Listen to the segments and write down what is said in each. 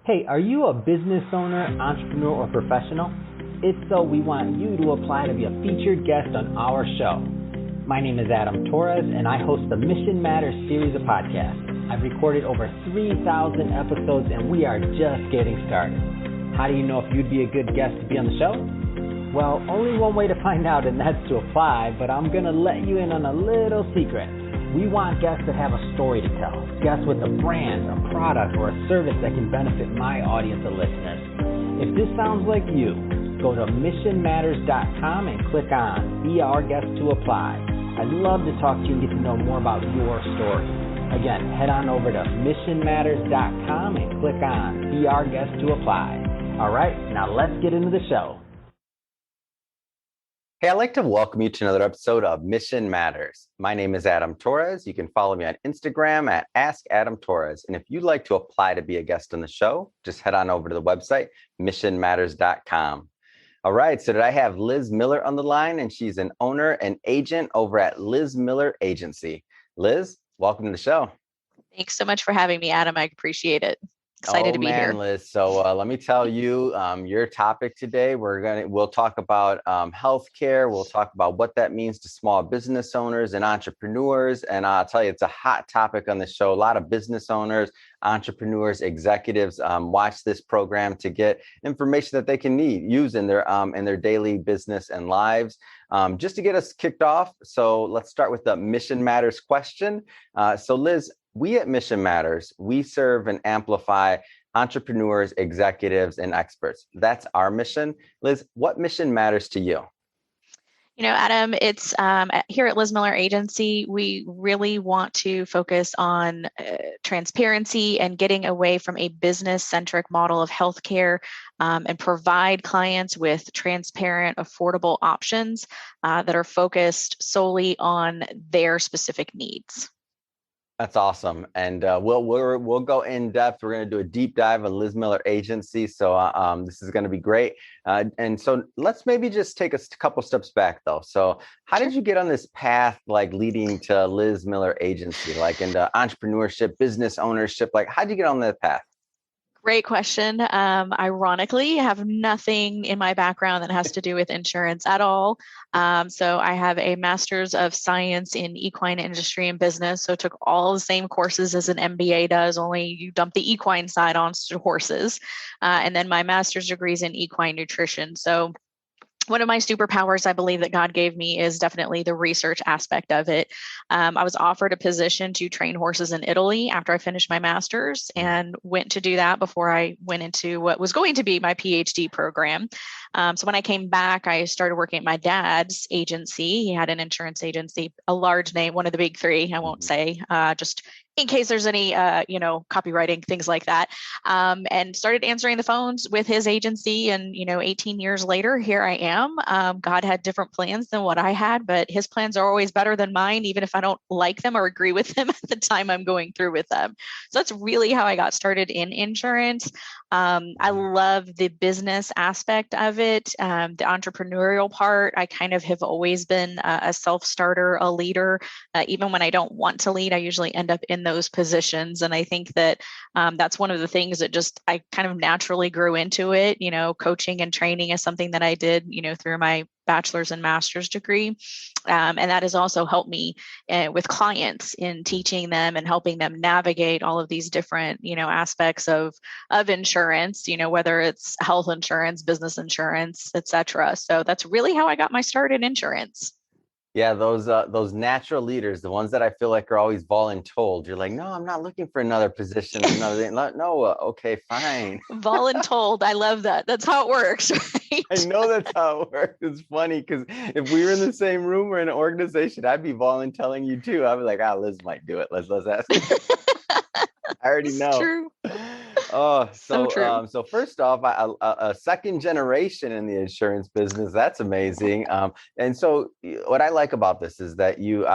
Hey, are you a business owner, entrepreneur, or professional? If so, we want you to apply to be a featured guest on our show. My name is Adam Torres, and I host the Mission Matters series of podcasts. I've recorded over 3,000 episodes, and we are just getting started. How do you know if you'd be a good guest to be on the show? Well, only one way to find out, and that's to apply, but I'm going to let you in on a little secret. We want guests that have a story to tell, guests with a brand, a product, or a service that can benefit my audience of listeners. If this sounds like you, go to missionmatters.com and click on Be Our Guest to apply. I'd love to talk to you and get to know more about your story. Again, head on over to missionmatters.com and click on Be Our Guest to apply. All right, now let's get into the show. Hey, I'd like to welcome you to another episode of Mission Matters. My name is Adam Torres. You can follow me on Instagram at Ask Adam Torres. And if you'd like to apply to be a guest on the show, just head on over to the website, missionmatters.com. All right, so I have Liz Miller on the line, and she's an owner and agent over at Liz Miller Agency. Liz, welcome to the show. Thanks so much for having me, Adam. I appreciate it. Excited to be here. Liz. So let me tell you your topic today. We'll talk about healthcare. We'll talk about what that means to small business owners and entrepreneurs. And I'll tell you, it's a hot topic on the show. A lot of business owners, entrepreneurs, executives watch this program to get information that they can use in their daily business and lives. Just to get us kicked off, so let's start with the Mission Matters question. So Liz, we at Mission Matters, we serve and amplify entrepreneurs, executives, and experts. That's our mission. Liz, what mission matters to you? You know, Adam, it's here at Liz Miller Agency, we really want to focus on transparency and getting away from a business-centric model of healthcare and provide clients with transparent, affordable options that are focused solely on their specific needs. That's awesome. And we'll go in depth. We're going to do a deep dive on Liz Miller Agency. So this is going to be great. And so let's maybe just take a couple steps back, though. So how did you get on this path, like leading to Liz Miller Agency, like into entrepreneurship, business ownership? Like, how did you get on that path? Great question. Ironically, I have nothing in my background that has to do with insurance at all. So I have a master's of science in equine industry and business. So I took all the same courses as an MBA does, only you dump the equine side onto horses. And then my master's degree is in equine nutrition. So one of my superpowers, I believe, that God gave me is definitely the research aspect of it. I was offered a position to train horses in Italy after I finished my master's and went to do that before I went into what was going to be my PhD program. So when I came back, I started working at my dad's agency. He had an insurance agency, a large name, one of the big three, I won't say, just in case there's any, copywriting, things like that, and started answering the phones with his agency. And, 18 years later, here I am. God had different plans than what I had, but his plans are always better than mine, even if I don't like them or agree with them at the time I'm going through with them. So that's really how I got started in insurance. I love the business aspect of it, the entrepreneurial part. I kind of have always been a self-starter, a leader. Even when I don't want to lead, I usually end up in those positions. And I think that that's one of the things that I kind of naturally grew into it. Coaching and training is something that I did, through my bachelor's and master's degree. And that has also helped me with clients in teaching them and helping them navigate all of these different, aspects of insurance, whether it's health insurance, business insurance, et cetera. So that's really how I got my start in insurance. Yeah, those natural leaders, the ones that I feel like are always voluntold. You're like, no, I'm not looking for another position. Okay, fine. Voluntold. I love that. That's how it works, right? I know that's how it works. It's funny because if we were in the same room or in an organization, I'd be voluntelling you too. I'd be like, Liz might do it. Let's ask her. I already know. True. Oh, so true. So first off, a second generation in the insurance business, that's amazing. And so what I like about this is that you've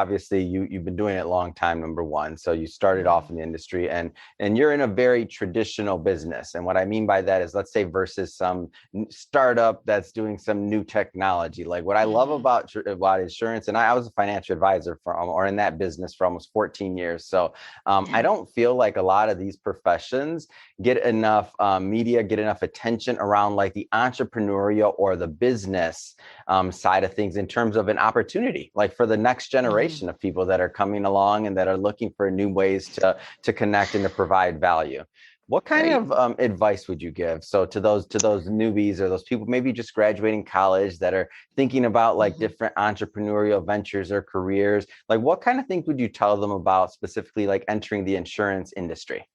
been doing it a long time, number one. So you started off in the industry and you're in a very traditional business. And what I mean by that is, let's say, versus some startup that's doing some new technology. Like what I love about insurance, and I was a financial advisor in that business for almost 14 years. So I don't feel like a lot of these professions get enough media, get enough attention around like the entrepreneurial or the business side of things in terms of an opportunity, like for the next generation of people that are coming along and that are looking for new ways to connect and to provide value. What kind of advice would you give? So to those newbies or those people maybe just graduating college that are thinking about like different entrepreneurial ventures or careers, like what kind of things would you tell them about specifically like entering the insurance industry?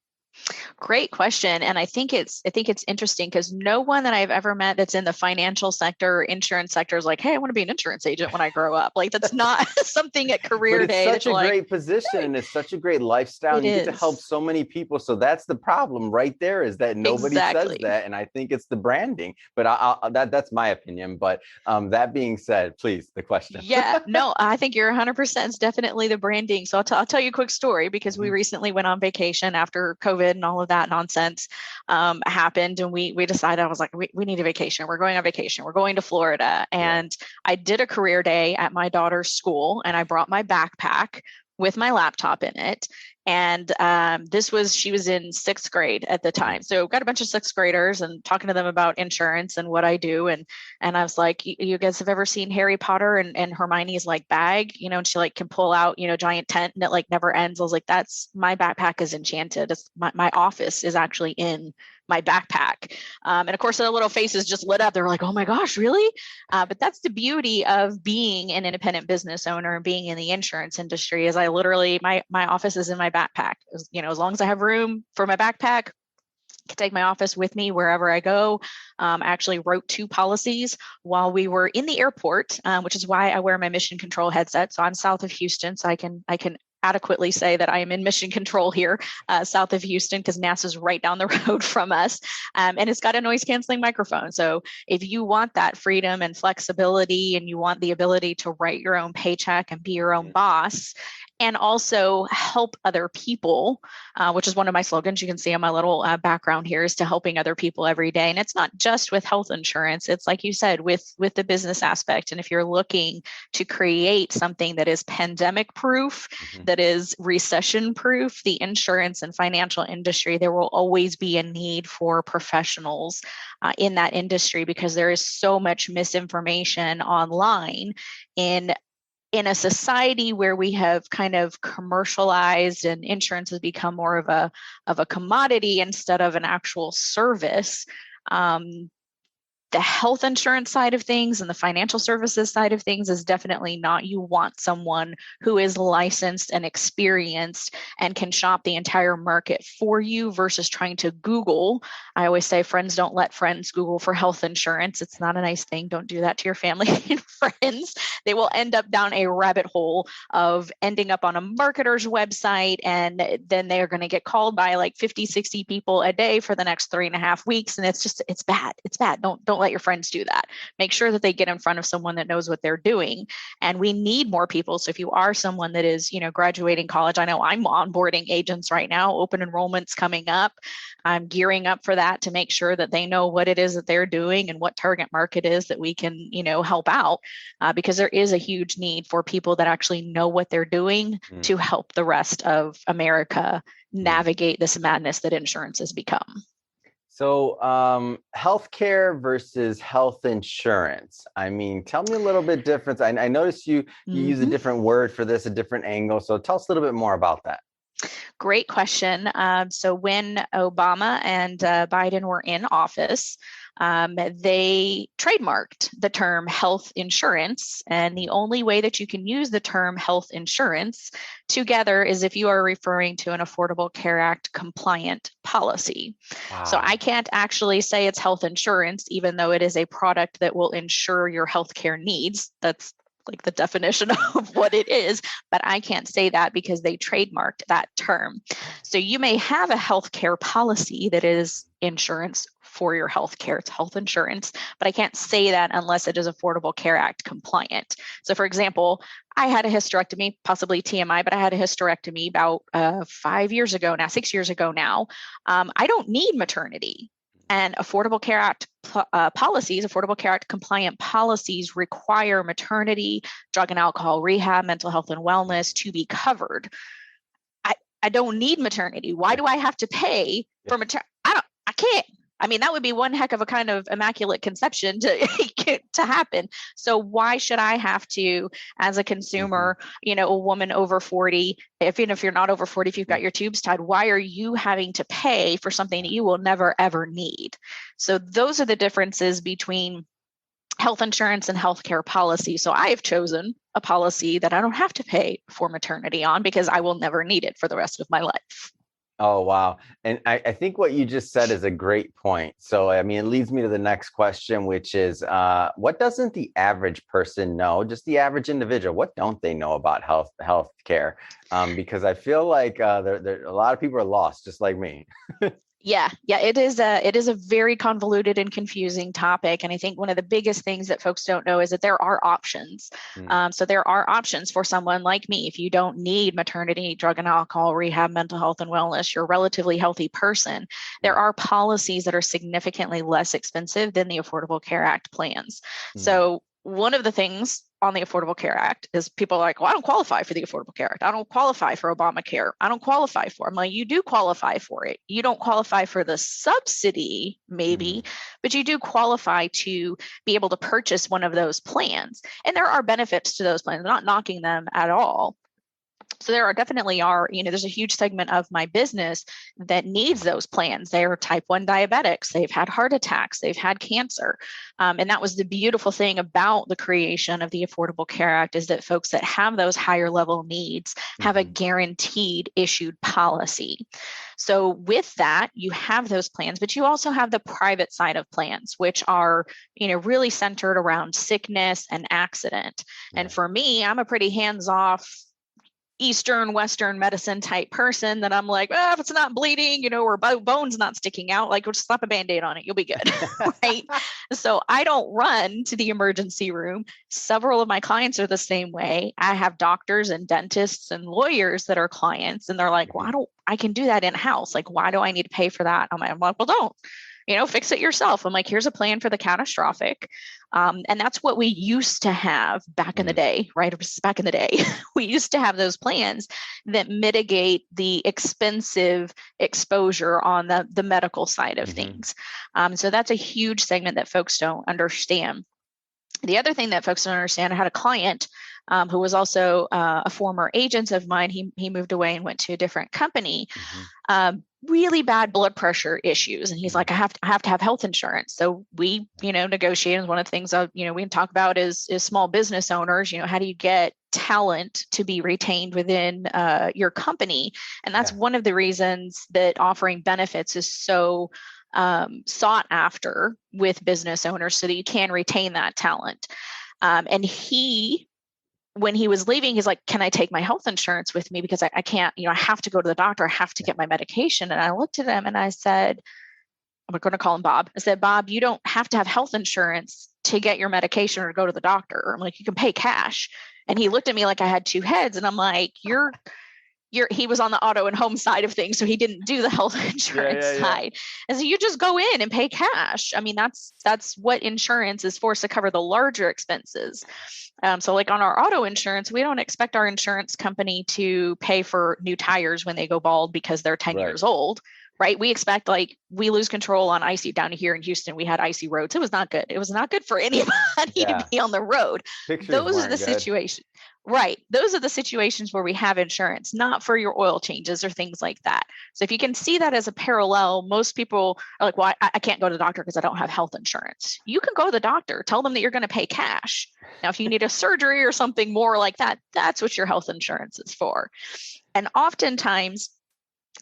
Great question. And I think it's interesting because no one that I've ever met that's in the financial sector or insurance sector is like, hey, I want to be an insurance agent when I grow up. Like that's not something at career day. But it's such a great position and it's such a great lifestyle. And you get to help so many people. So that's the problem right there, is that nobody says that. And I think it's the branding, but that's my opinion. But that being said, please, the question. Yeah, no, I think you're 100%. It's definitely the branding. So I'll tell you a quick story because we recently went on vacation after COVID and all of that nonsense happened. And we decided, I was like, we need a vacation. We're going on vacation. We're going to Florida. And I did a career day at my daughter's school and I brought my backpack with my laptop in it. And she was in 6th grade at the time. So got a bunch of 6th graders and talking to them about insurance and what I do. And I was like, you guys have ever seen Harry Potter and Hermione's like bag, and she like can pull out, giant tent and it like never ends. I was like, that's my backpack is enchanted. It's my office is actually in my backpack. And of course, their little faces just lit up. They were like, oh my gosh, really? But that's the beauty of being an independent business owner and being in the insurance industry is I literally, my office is in my backpack. As long as I have room for my backpack, I can take my office with me wherever I go. I actually wrote 2 policies while we were in the airport, which is why I wear my mission control headset. So I'm south of Houston, so I can adequately say that I am in mission control here, south of Houston, because NASA's right down the road from us. And it's got a noise canceling microphone. So if you want that freedom and flexibility, and you want the ability to write your own paycheck and be your own boss, and also help other people, which is one of my slogans you can see on my little background here, is to helping other people every day. And it's not just with health insurance. It's like you said, with the business aspect. And if you're looking to create something that is pandemic proof, that is recession proof, the insurance and financial industry, there will always be a need for professionals in that industry because there is so much misinformation online in a society where we have kind of commercialized and insurance has become more of a commodity instead of an actual service. The health insurance side of things and the financial services side of things is definitely not. You want someone who is licensed and experienced and can shop the entire market for you versus trying to Google. I always say friends don't let friends Google for health insurance. It's not a nice thing. Don't do that to your family and friends. They will end up down a rabbit hole of ending up on a marketer's website. And then they are going to get called by like 50, 60 people a day for the next 3.5 weeks. And it's bad. It's bad. Don't let your friends do that. Make sure that they get in front of someone that knows what they're doing. And we need more people. So if you are someone that is, graduating college, I know I'm onboarding agents right now, open enrollment's coming up. I'm gearing up for that to make sure that they know what it is that they're doing and what target market is that we can, help out because there is a huge need for people that actually know what they're doing to help the rest of America navigate this madness that insurance has become. So healthcare versus health insurance. I mean, tell me a little bit difference. I noticed you use a different word for this, a different angle. So tell us a little bit more about that. Great question. So when Obama and Biden were in office, they trademarked the term health insurance. And the only way that you can use the term health insurance together is if you are referring to an Affordable Care Act compliant policy. Wow. So I can't actually say it's health insurance, even though it is a product that will ensure your healthcare needs. That's like the definition of what it is, but I can't say that because they trademarked that term. So you may have a healthcare policy that is insurance for your healthcare, it's health insurance, but I can't say that unless it is Affordable Care Act compliant. So for example, I had a hysterectomy, possibly TMI, but I had a hysterectomy about 6 years ago now. I don't need maternity. And Affordable Care Act policies, Affordable Care Act compliant policies require maternity, drug and alcohol rehab, mental health and wellness to be covered. I don't need maternity. Why do I have to pay for maternity? I can't. I mean, that would be one heck of a kind of immaculate conception to happen. So why should I have to, as a consumer, a woman over 40, even if you're not over 40, if you've got your tubes tied, why are you having to pay for something that you will never, ever need? So those are the differences between health insurance and healthcare policy. So I have chosen a policy that I don't have to pay for maternity on because I will never need it for the rest of my life. Oh, wow. And I think what you just said is a great point. So, I mean, it leads me to the next question, which is, what doesn't the average person know? Just the average individual, what don't they know about health care? Because I feel like a lot of people are lost, just like me. Yeah, it is a very convoluted and confusing topic. And I think one of the biggest things that folks don't know is that there are options. So there are options for someone like me. If you don't need maternity, drug and alcohol, rehab, mental health and wellness, you're a relatively healthy person. There are policies that are significantly less expensive than the Affordable Care Act plans. So one of the things on the Affordable Care Act is people are like, well, I don't qualify for the Affordable Care Act. I don't qualify for Obamacare. I don't qualify for it. I'm like, you do qualify for it. You don't qualify for the subsidy, maybe, but you do qualify to be able to purchase one of those plans. And there are benefits to those plans. I'm not knocking them at all. So there definitely are, there's a huge segment of my business that needs those plans. They are type 1 diabetics. They've had heart attacks. They've had cancer. And that was the beautiful thing about the creation of the Affordable Care Act is that folks that have those higher level needs have a guaranteed issued policy. So with that, you have those plans, but you also have the private side of plans, which are, really centered around sickness and accident. And for me, I'm a pretty hands-off Eastern, Western medicine type person that I'm like, if it's not bleeding, or bone's not sticking out, like we'll just slap a Band-Aid on it. You'll be good. Right. So I don't run to the emergency room. Several of my clients are the same way. I have doctors and dentists and lawyers that are clients, and they're like, I can do that in-house. Like, why do I need to pay for that? I'm like, well, don't. Fix it yourself. I'm like, here's a plan for the catastrophic. And that's what we used to have back in the day, right? Back in the day, we used to have those plans that mitigate the expensive exposure on the medical side of things. So that's a huge segment that folks don't understand. The other thing that folks don't understand, I had a client who was also a former agent of mine. He moved away and went to a different company. Really bad blood pressure issues. And he's like, I have to have health insurance. So we, negotiated. One of the things we can talk about is small business owners, how do you get talent to be retained within your company? And that's one of the reasons that offering benefits is so sought after with business owners so that you can retain that talent. And when he was leaving, he's like, can I take my health insurance with me? Because I can't, I have to go to the doctor. I have to get my medication. And I looked at him and I said, I'm going to call him Bob. I said, Bob, you don't have to have health insurance to get your medication or go to the doctor. I'm like, you can pay cash. And he looked at me like I had two heads. And I'm like, he was on the auto and home side of things. So he didn't do the health insurance side. And so you just go in and pay cash. I mean, that's what insurance is for, to cover the larger expenses. So like on our auto insurance, we don't expect our insurance company to pay for new tires when they go bald because they're 10 years old, right? We expect, like, we lose control on icy down here in Houston. We had icy roads. It was not good. It was not good for anybody to be on the road. Those are the situations. Right. Those are the situations where we have insurance, not for your oil changes or things like that. So if you can see that as a parallel, most people are like, well, I can't go to the doctor because I don't have health insurance. You can go to the doctor, tell them that you're going to pay cash. Now, if you need a surgery or something more like that, that's what your health insurance is for. And oftentimes,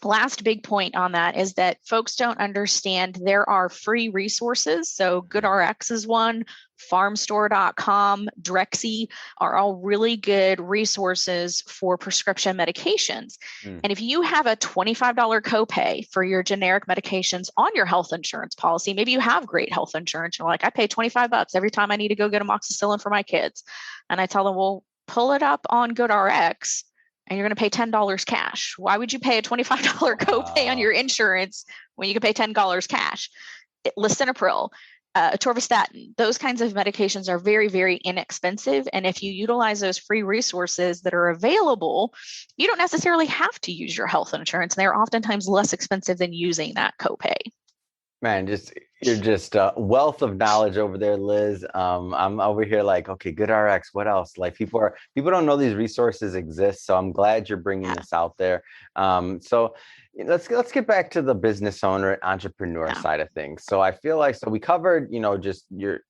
last big point on that is that folks don't understand there are free resources. So GoodRx is one, farmstore.com, Drexy are all really good resources for prescription medications. And if you have a $25 copay for your generic medications on your health insurance policy, maybe you have great health insurance. You're like, I pay $25 every time I need to go get amoxicillin for my kids. And I tell them, well, pull it up on GoodRx. And you're going to pay $10 cash. Why would you pay a $25 copay on your insurance when you can pay $10 cash? Lisinopril, atorvastatin, those kinds of medications are very, very inexpensive. And if you utilize those free resources that are available, you don't necessarily have to use your health insurance. They're oftentimes less expensive than using that copay. Man, you're just a wealth of knowledge over there, Liz. I'm over here like, okay, good RX. What else? Like people don't know these resources exist. So I'm glad you're bringing this out there. So let's get back to the business owner, entrepreneur side of things. So I feel like, so we covered, just your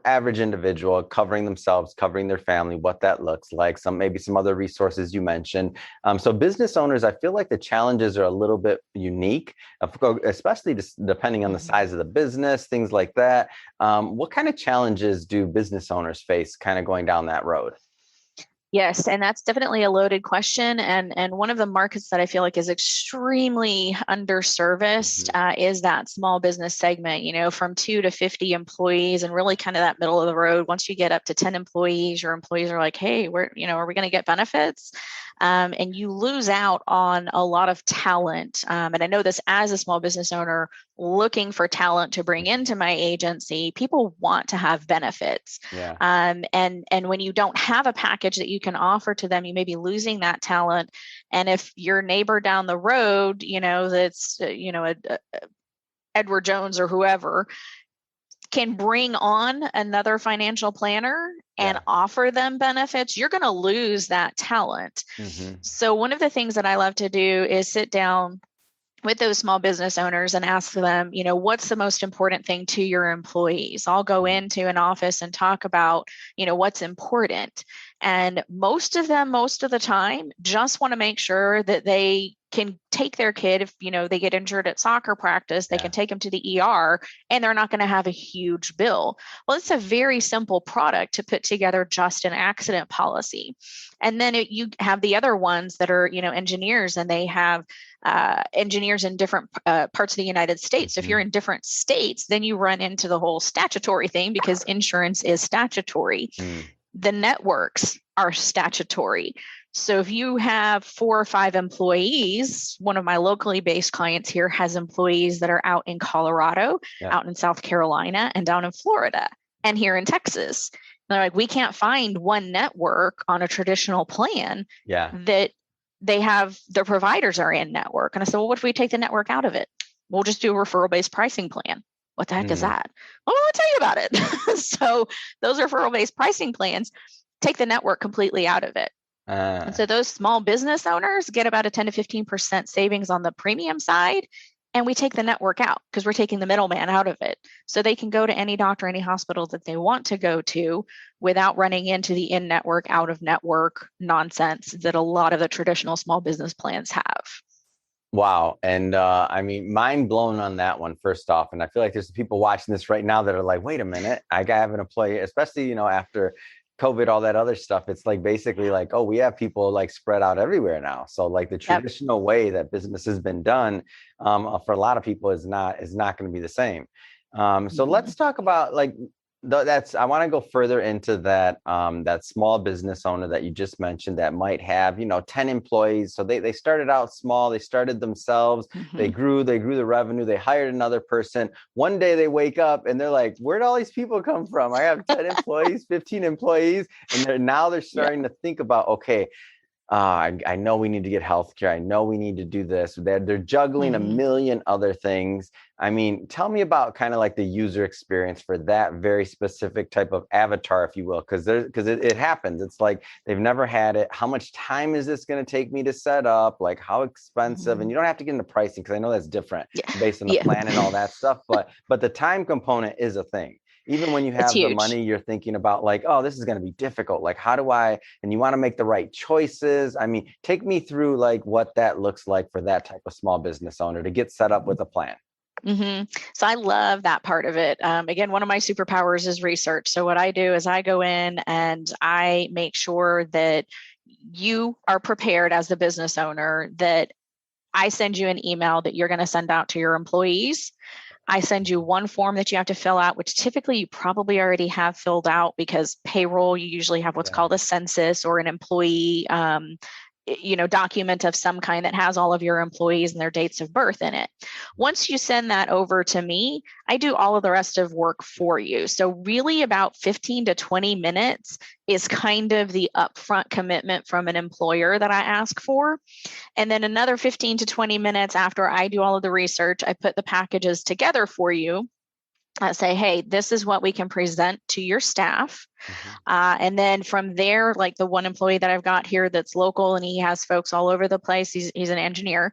average individual covering themselves, covering their family, what that looks like, maybe some other resources you mentioned. So business owners, I feel like the challenges are a little bit unique, especially depending on the size of the business, things like that. What kind of challenges do business owners face kind of going down that road? Yes, and that's definitely a loaded question. And one of the markets that I feel like is extremely underserviced is that small business segment, from 2 to 50 employees, and really kind of that middle of the road. Once you get up to 10 employees, your employees are like, hey, are we going to get benefits? And you lose out on a lot of talent. And I know this as a small business owner looking for talent to bring into my agency, people want to have benefits. Yeah. And when you don't have a package that you can offer to them, you may be losing that talent. And if your neighbor down the road, that's, Edward Jones or whoever, can bring on another financial planner and offer them benefits, you're going to lose that talent. So one of the things that I love to do is sit down with those small business owners and ask them, what's the most important thing to your employees? I'll go into an office and talk about, what's important. And most of them, most of the time, just want to make sure that they can take their kid if, they get injured at soccer practice, they can take them to the ER and they're not going to have a huge bill. Well, it's a very simple product to put together, just an accident policy. And then you have the other ones that are, engineers, and they have engineers in different parts of the United States. So if you're in different states, then you run into the whole statutory thing, because insurance is statutory. The networks are statutory. So if you have 4 or 5 employees, one of my locally based clients here has employees that are out in Colorado, out in South Carolina, and down in Florida, and here in Texas. And they're like, we can't find one network on a traditional plan that they have, their providers are in network. And I said, well, what if we take the network out of it? We'll just do a referral-based pricing plan. What the heck is that? Well, I'll tell you about it. So those referral-based pricing plans take the network completely out of it. And so those small business owners get about a 10 to 15% savings on the premium side. And we take the network out because we're taking the middleman out of it. So they can go to any doctor, any hospital that they want to go to without running into the in-network, out-of-network nonsense that a lot of the traditional small business plans have. Wow. And mind blown on that one, first off. And I feel like there's people watching this right now that are like, wait a minute, I have an employee, especially, after COVID, all that other stuff. It's like basically like, oh, we have people like spread out everywhere now. So like the traditional way that business has been done for a lot of people is not going to be the same. So let's talk about like I want to go further into that that small business owner that you just mentioned that might have 10 employees. So they started out small, they started themselves, they grew the revenue, they hired another person. One day they wake up and they're like, where'd all these people come from? I have 10 employees, 15 employees, and they're starting to think about, okay, I know we need to get healthcare. I know we need to do this. They're juggling a million other things. I mean, tell me about kind of like the user experience for that very specific type of avatar, if you will, because it happens. It's like they've never had it. How much time is this going to take me to set up? Like how expensive? And you don't have to get into pricing because I know that's different based on the plan and all that stuff. But the time component is a thing. Even when you have the money, you're thinking about like, oh, this is going to be difficult. Like, and you want to make the right choices. I mean, take me through like what that looks like for that type of small business owner to get set up with a plan. So I love that part of it. Again, one of my superpowers is research. So what I do is I go in and I make sure that you are prepared as the business owner, that I send you an email that you're going to send out to your employees. I send you one form that you have to fill out, which typically you probably already have filled out, because payroll, you usually have what's called a census or an employee document of some kind that has all of your employees and their dates of birth in it. Once you send that over to me, I do all of the rest of work for you. So really about 15 to 20 minutes is kind of the upfront commitment from an employer that I ask for. And then another 15 to 20 minutes after I do all of the research, I put the packages together for you. Say, hey, this is what we can present to your staff. And then from there, like the one employee that I've got here that's local and he has folks all over the place. He's an engineer.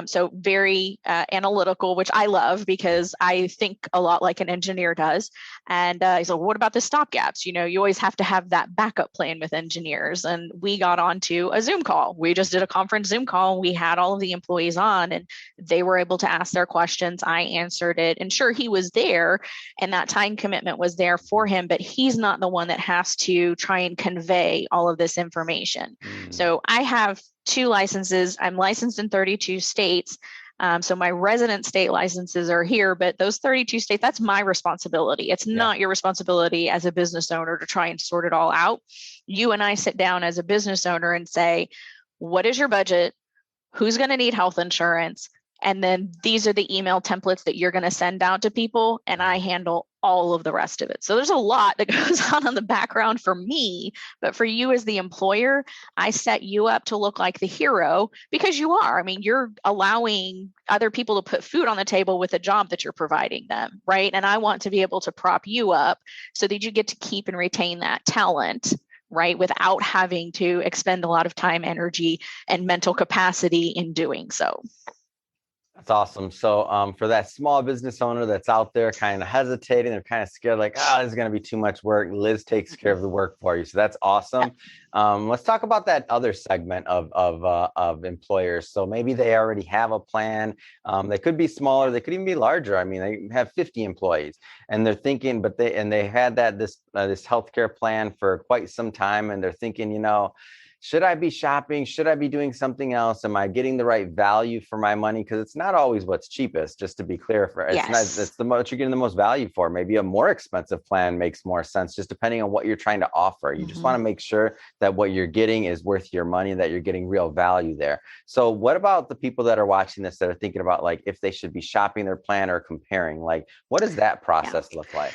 So very analytical, which I love because I think a lot like an engineer does. And he's like, what about the stopgaps? You always have to have that backup plan with engineers. And we got onto a Zoom call. We just did a conference Zoom call. And we had all of the employees on and they were able to ask their questions. I answered it. And sure, he was there and that time commitment was there for him, but he's not the one that has to try and convey all of this information. So I have 2 licenses. I'm licensed in 32 states. So my resident state licenses are here, but those 32 states, that's my responsibility. It's not your responsibility as a business owner to try and sort it all out. You and I sit down as a business owner and say, what is your budget? Who's going to need health insurance? And then these are the email templates that you're going to send out to people. And I handle all of the rest of it. So there's a lot that goes on in the background for me, but for you as the employer, I set you up to look like the hero because you are. I mean, you're allowing other people to put food on the table with a job that you're providing them, right? And I want to be able to prop you up so that you get to keep and retain that talent, right? Without having to expend a lot of time, energy, and mental capacity in doing so. That's awesome. So for that small business owner that's out there kind of hesitating, they're kind of scared, like, oh, this is going to be too much work. Liz takes care of the work for you. So that's awesome. Let's talk about that other segment of employers. So maybe they already have a plan. They could be smaller. They could even be larger. I mean, they have 50 employees and they're thinking, they had this healthcare plan for quite some time. And they're thinking, should I be shopping? Should I be doing something else? Am I getting the right value for my money? Because it's not always what's cheapest, just to be clear. It's what you're getting the most value for. Maybe a more expensive plan makes more sense, just depending on what you're trying to offer. You just want to make sure that what you're getting is worth your money, that you're getting real value there. So what about the people that are watching this that are thinking about like if they should be shopping their plan or comparing? Like, what does that process look like?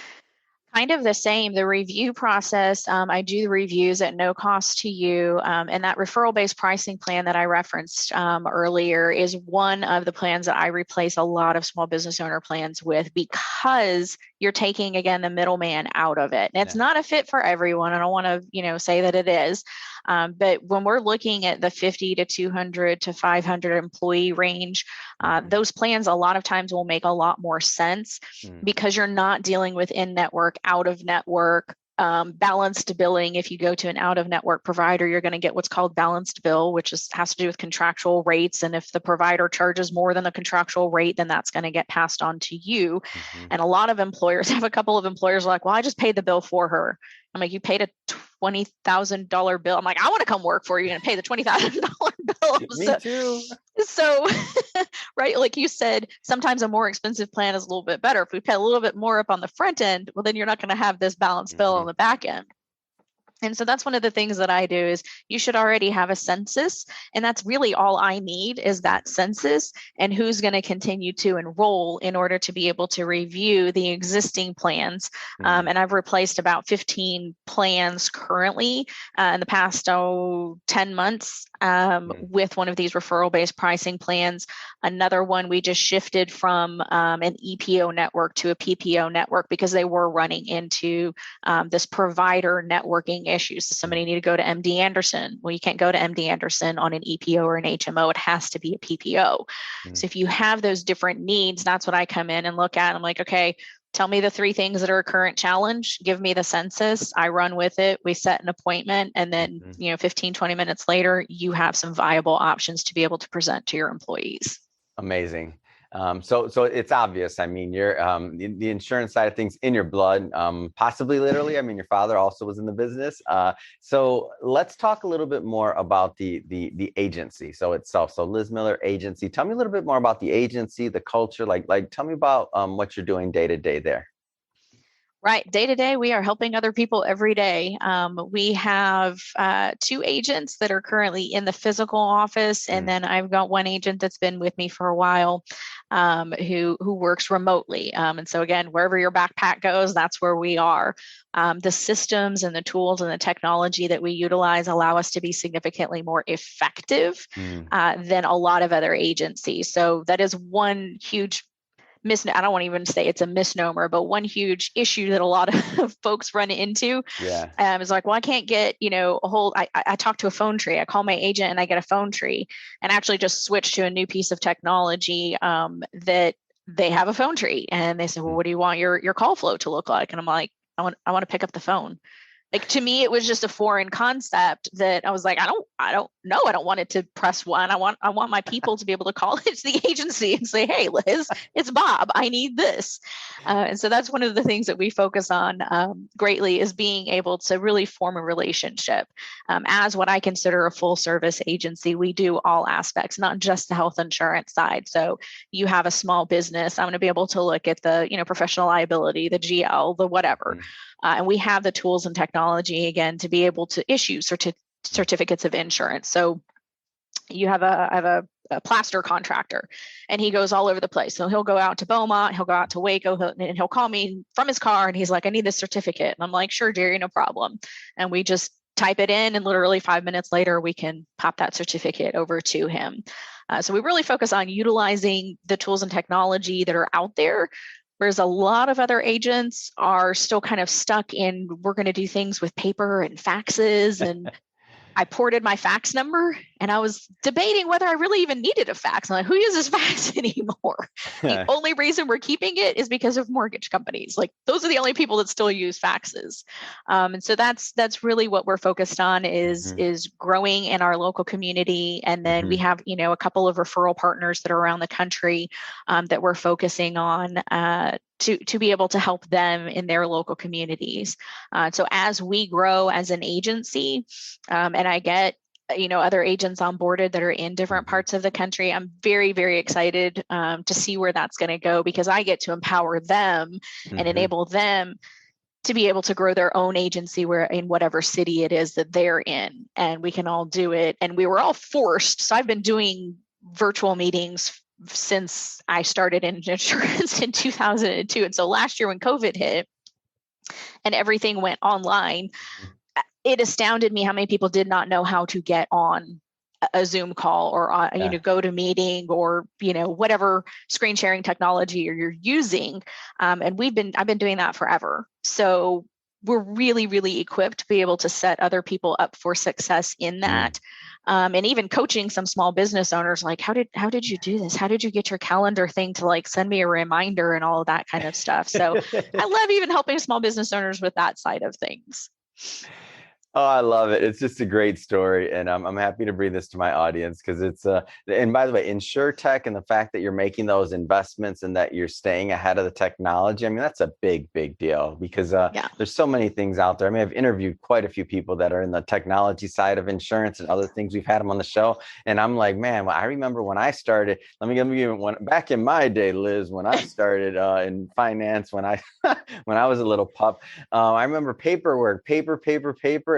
Kind of the same. The review process, I do the reviews at no cost to you. And that referral-based pricing plan that I referenced earlier is one of the plans that I replace a lot of small business owner plans with because you're taking, again, the middleman out of it. And it's not a fit for everyone. I don't want to, say that it is. But when we're looking at the 50 to 200 to 500 employee range, those plans a lot of times will make a lot more sense because you're not dealing with in-network, out-of-network, balanced billing. If you go to an out-of-network provider, you're going to get what's called balanced bill, which has to do with contractual rates. And if the provider charges more than the contractual rate, then that's going to get passed on to you. And a lot of employers have a couple of employers like, well, I just paid the bill for her. I'm like, you paid a $20,000 bill. I'm like, I want to come work for you and pay the $20,000 bill. Me too. So, right, like you said, sometimes a more expensive plan is a little bit better. If we pay a little bit more up on the front end, well, then you're not going to have this balanced bill on the back end. And so that's one of the things that I do is you should already have a census. And that's really all I need is that census and who's going to continue to enroll in order to be able to review the existing plans. And I've replaced about 15 plans currently in the past 10 months with one of these referral-based pricing plans. Another one, we just shifted from an EPO network to a PPO network because they were running into this provider networking issues. So somebody need to go to MD Anderson. Well, you can't go to MD Anderson on an EPO or an HMO. It has to be a PPO. So if you have those different needs, that's what I come in and look at. I'm like, okay, tell me the 3 things that are a current challenge. Give me the census. I run with it. We set an appointment. And then, 15, 20 minutes later, you have some viable options to be able to present to your employees. Amazing. So it's obvious. I mean, you're the insurance side of things in your blood, possibly literally. I mean, your father also was in the business. So let's talk a little bit more about the agency itself. So Liz Miller Agency. Tell me a little bit more about the agency, the culture. Like tell me about what you're doing day to day there. Right. Day to day, we are helping other people every day. We have 2 agents that are currently in the physical office, and then I've got 1 agent that's been with me for a while, who works remotely. And so again, wherever your backpack goes, that's where we are. The systems and the tools and the technology that we utilize allow us to be significantly more effective than a lot of other agencies. So that is one huge I don't want to even say it's a misnomer, but one huge issue that a lot of folks run into is like, well, I can't get, a hold. I talk to a phone tree. I call my agent and I get a phone tree, and actually just switch to a new piece of technology that they have a phone tree. And they say, well, what do you want your call flow to look like? And I'm like, I want to pick up the phone. Like, to me, it was just a foreign concept that I was like, I don't know. I don't want it to press 1. I want my people to be able to call it to the agency and say, hey, Liz, it's Bob. I need this. And so that's one of the things that we focus on greatly, is being able to really form a relationship. As what I consider a full service agency, we do all aspects, not just the health insurance side. So you have a small business, I'm going to be able to look at the, professional liability, the GL, the whatever. And we have the tools and technology, again, to be able to issue certificates of insurance. So you have a plaster contractor, and he goes all over the place. So he'll go out to Beaumont, he'll go out to Waco, and he'll call me from his car, and he's like, I need this certificate. And I'm like, sure, Jerry, no problem. And we just type it in, and literally 5 minutes later, we can pop that certificate over to him. So we really focus on utilizing the tools and technology that are out there, whereas a lot of other agents are still kind of stuck in, we're going to do things with paper and faxes. And I ported my fax number, and I was debating whether I really even needed a fax. I'm like, who uses fax anymore? The only reason we're keeping it is because of mortgage companies. Like, those are the only people that still use faxes. And so that's really what we're focused on, is growing in our local community. And then we have, a couple of referral partners that are around the country that we're focusing on to be able to help them in their local communities. So as we grow as an agency, and I get other agents onboarded that are in different parts of the country, I'm very, very excited to see where that's going to go, because I get to empower them and enable them to be able to grow their own agency in whatever city it is that they're in, and we can all do it. And we were all forced. So I've been doing virtual meetings since I started in insurance in 2002. And so last year when COVID hit and everything went online, it astounded me how many people did not know how to get on a Zoom call or go to meeting or whatever screen sharing technology you're using. And I've been doing that forever. So we're really, really equipped to be able to set other people up for success in that. And even coaching some small business owners, like, how did you do this? How did you get your calendar thing to like send me a reminder and all of that kind of stuff? So I love even helping small business owners with that side of things. Oh, I love it. It's just a great story. And I'm happy to bring this to my audience, because it's and by the way, InsurTech and the fact that you're making those investments and that you're staying ahead of the technology, I mean, that's a big, big deal, because there's so many things out there. I mean, I've interviewed quite a few people that are in the technology side of insurance and other things. We've had them on the show. And I'm like, man, well, I remember when I started, let me give you one back in my day, Liz, when I started in finance, when I was a little pup, I remember paperwork, paper.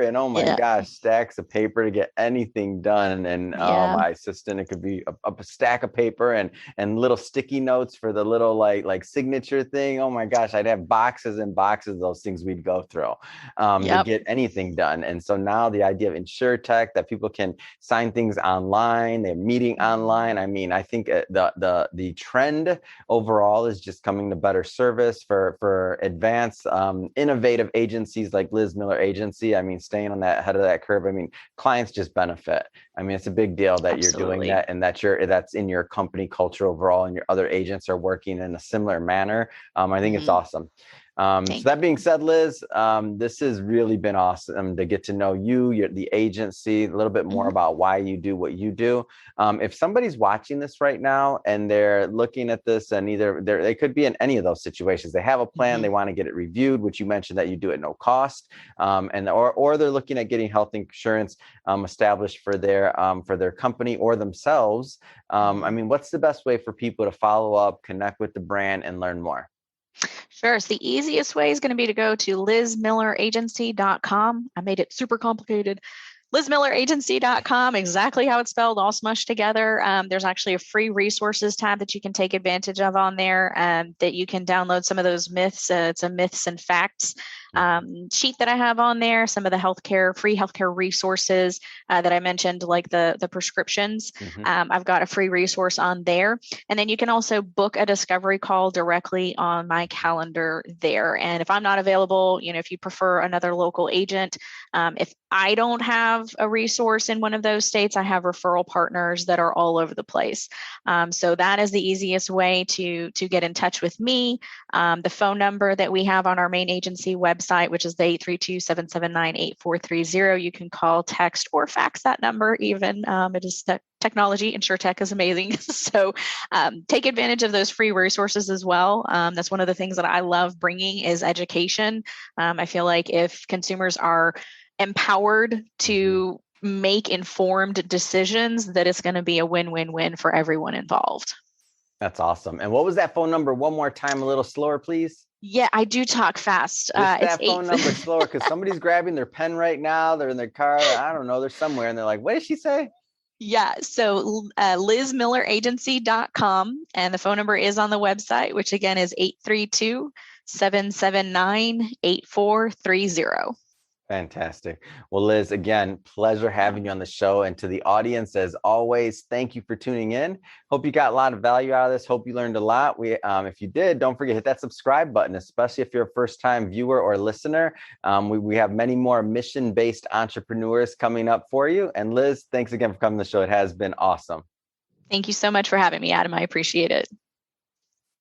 And oh my gosh, stacks of paper to get anything done. And my assistant, it could be a stack of paper and little sticky notes for the little like signature thing. Oh my gosh, I'd have boxes and boxes of those things we'd go through to get anything done. And so now the idea of InsurTech, that people can sign things online, they're meeting online. I mean, I think the trend overall is just coming to better service for advanced, innovative agencies like Liz Miller Agency. I mean, staying on that head of that curve. I mean, clients just benefit. I mean, it's a big deal that you're doing that, and that's in your company culture overall, and your other agents are working in a similar manner. I think it's awesome. So that being said, Liz, this has really been awesome to get to know you, the agency, a little bit more about why you do what you do. If somebody's watching this right now and they're looking at this, and either they could be in any of those situations, they have a plan, they want to get it reviewed, which you mentioned that you do at no cost, or they're looking at getting health insurance established for their company or themselves. I mean, what's the best way for people to follow up, connect with the brand, and learn more? Sure. So the easiest way is going to be to go to lizmilleragency.com. I made it super complicated. lizmilleragency.com, exactly how it's spelled, all smushed together. There's actually a free resources tab that you can take advantage of on there, that you can download some of those myths. It's a myths and facts sheet that I have on there, some of the free healthcare resources that I mentioned, like the prescriptions. I've got a free resource on there. And then you can also book a discovery call directly on my calendar there. And if I'm not available, if you prefer another local agent, if I don't have a resource in one of those states, I have referral partners that are all over the place. So that is the easiest way to get in touch with me. The phone number that we have on our main agency website, which is the 832-779-8430. You can call, text, or fax that number even. It is technology. InsurTech is amazing. So take advantage of those free resources as well. That's one of the things that I love bringing is education. I feel like if consumers are empowered to make informed decisions, that it's going to be a win-win-win for everyone involved. That's awesome. And what was that phone number one more time, a little slower, please? Yeah, I do talk fast. That phone number slower, because somebody's grabbing their pen right now. They're in their car. I don't know. They're somewhere and they're like, what did she say? Yeah. So lizmilleragency.com, and the phone number is on the website, which again is 832-779-8430. Fantastic. Well, Liz, again, pleasure having you on the show. And to the audience, as always, thank you for tuning in. Hope you got a lot of value out of this. Hope you learned a lot. If you did, don't forget, hit that subscribe button, especially if you're a first-time viewer or listener. We have many more mission-based entrepreneurs coming up for you. And Liz, thanks again for coming to the show. It has been awesome. Thank you so much for having me, Adam. I appreciate it.